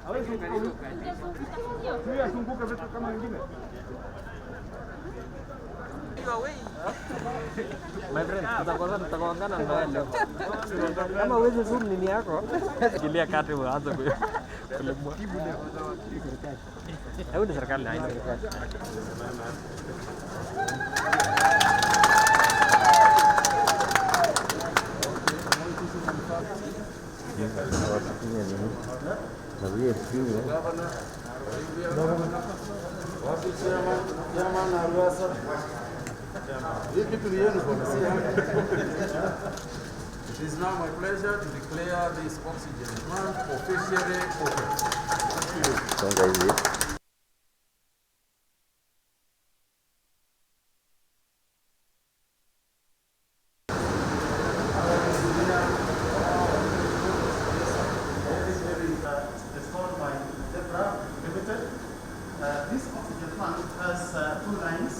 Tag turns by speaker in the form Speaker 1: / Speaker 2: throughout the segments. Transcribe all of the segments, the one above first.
Speaker 1: My friend, tutakuangana na leo. Kama uweze zoom nini yako? Kilia kati uanze kulemwa. Hebu ni serikali haina.
Speaker 2: It is now my pleasure to declare this oxygen plant officially open. Thank you.
Speaker 3: This oxygen plant has 2 lines.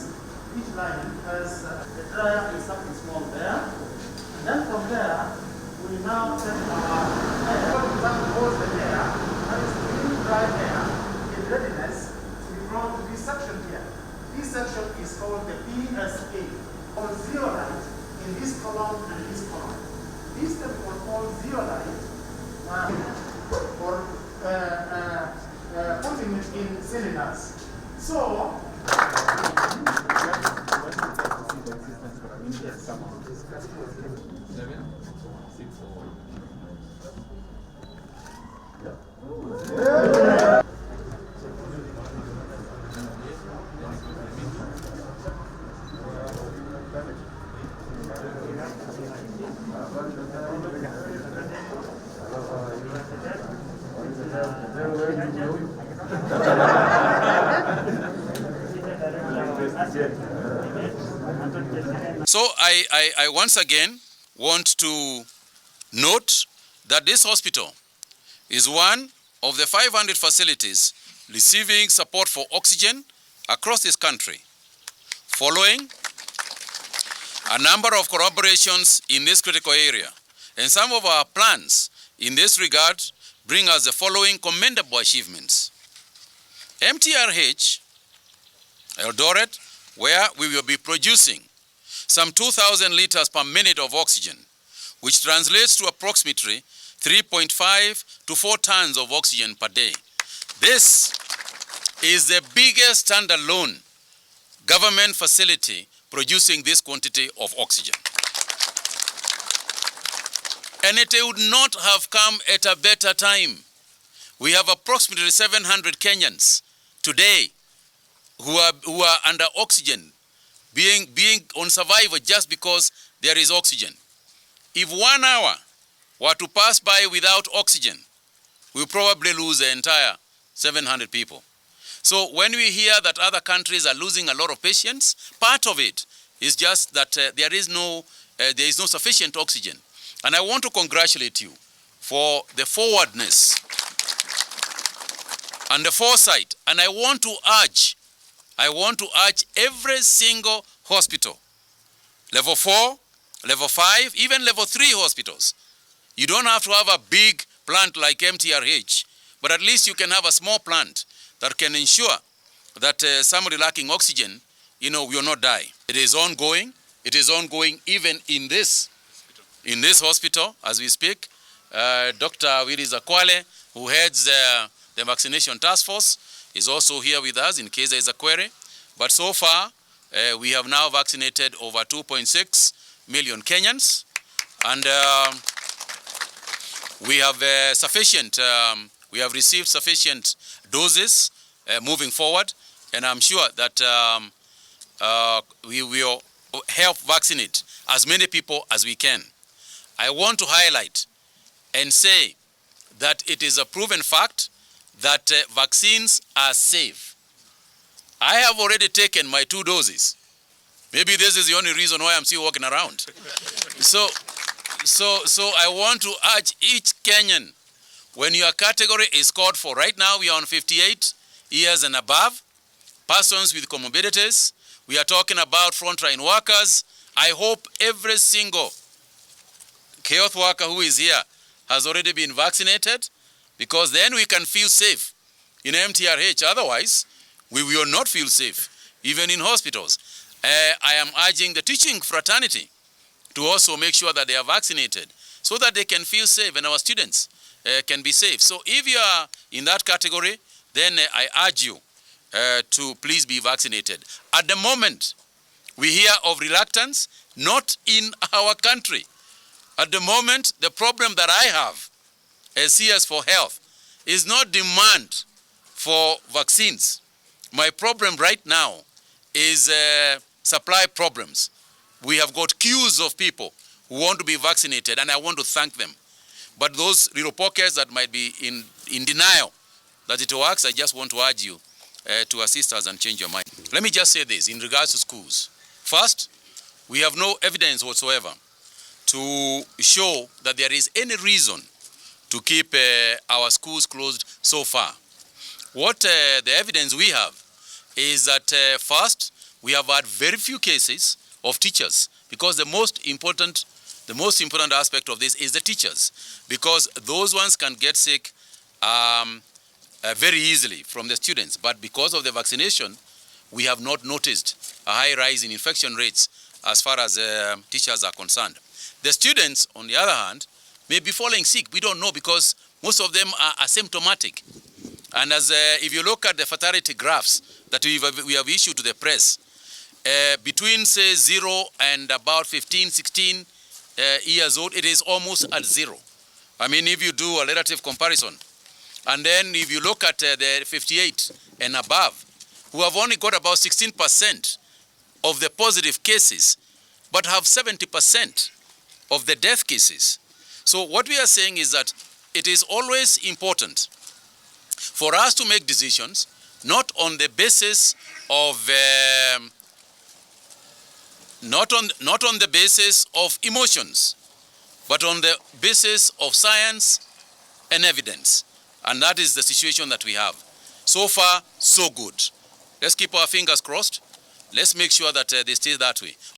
Speaker 3: Each line has a dryer and something small there. And then from there, we now set our air. That holds the air, that is clean, dry air, in readiness to be brought to this section here. This section is called the PSA, or zeolite, in this column and this column. This step we call zeolite for putting it in cylinders. So,
Speaker 2: So I once again want to note that this hospital is one of the 500 facilities receiving support for oxygen across this country, following a number of collaborations in this critical area. And some of our plans in this regard bring us the following commendable achievements. Mtrh, Eldoret, where we will be producing some 2,000 liters per minute of oxygen, which translates to approximately 3.5 to 4 tons of oxygen per day. This is the biggest standalone government facility producing this quantity of oxygen. And it would not have come at a better time. We have approximately 700 Kenyans today who are under oxygen, being on survival just because there is oxygen. If 1 hour were to pass by without oxygen, we'll probably lose the entire 700 people. So when we hear that other countries are losing a lot of patients, part of it is just that there is no sufficient oxygen. And I want to congratulate you for the forwardness and the foresight. And I want to urge every single hospital, level 4, level 5, even level 3 hospitals. You don't have to have a big plant like Mtrh, but at least you can have a small plant that can ensure that somebody lacking oxygen, will not die. It is ongoing. It is ongoing even in this hospital as we speak. Dr. Willis Akwale, who heads the vaccination task force, is also here with us in case there is a query. But so far, we have now vaccinated over 2.6 million Kenyans, and we have we have received sufficient doses moving forward, and I'm sure that we will help vaccinate as many people as we can. I want to highlight and say that it is a proven fact that vaccines are safe. I have already taken my 2 doses. Maybe this is the only reason why I'm still walking around. So I want to urge each Kenyan, when your category is called for, right now we are on 58 years and above, persons with comorbidities, we are talking about frontline workers. I hope every single health worker who is here has already been vaccinated. because then we can feel safe in MTRH. Otherwise, we will not feel safe, even in hospitals. I am urging the teaching fraternity to also make sure that they are vaccinated so that they can feel safe and our students can be safe. So if you are in that category, then I urge you to please be vaccinated. At the moment, we hear of reluctance, not in our country. At the moment, the problem that I have as CS for Health is not demand for vaccines. My problem right now is supply problems. We have got queues of people who want to be vaccinated, and I want to thank them. But those little pockets that might be in denial that it works, I just want to urge you to assist us and change your mind. Let me just say this in regards to schools. First, we have no evidence whatsoever to show that there is any reason to keep our schools closed so far. What the evidence we have is that first, we have had very few cases of teachers, because the most important aspect of this is the teachers, because those ones can get sick very easily from the students. But because of the vaccination, we have not noticed a high rise in infection rates as far as teachers are concerned. The students, on the other hand, may be falling sick. We don't know, because most of them are asymptomatic. And as if you look at the fatality graphs that we have issued to the press, between, say, 0 and about 15, 16 years old, it is almost at 0. I mean, if you do a relative comparison. And then if you look at the 58 and above, who have only got about 16% of the positive cases, but have 70% of the death cases. So what we are saying is that it is always important for us to make decisions not on the basis of not on the basis of emotions, but on the basis of science and evidence. And that is the situation that we have. So far, so good. Let's keep our fingers crossed. Let's make sure that they stay that way.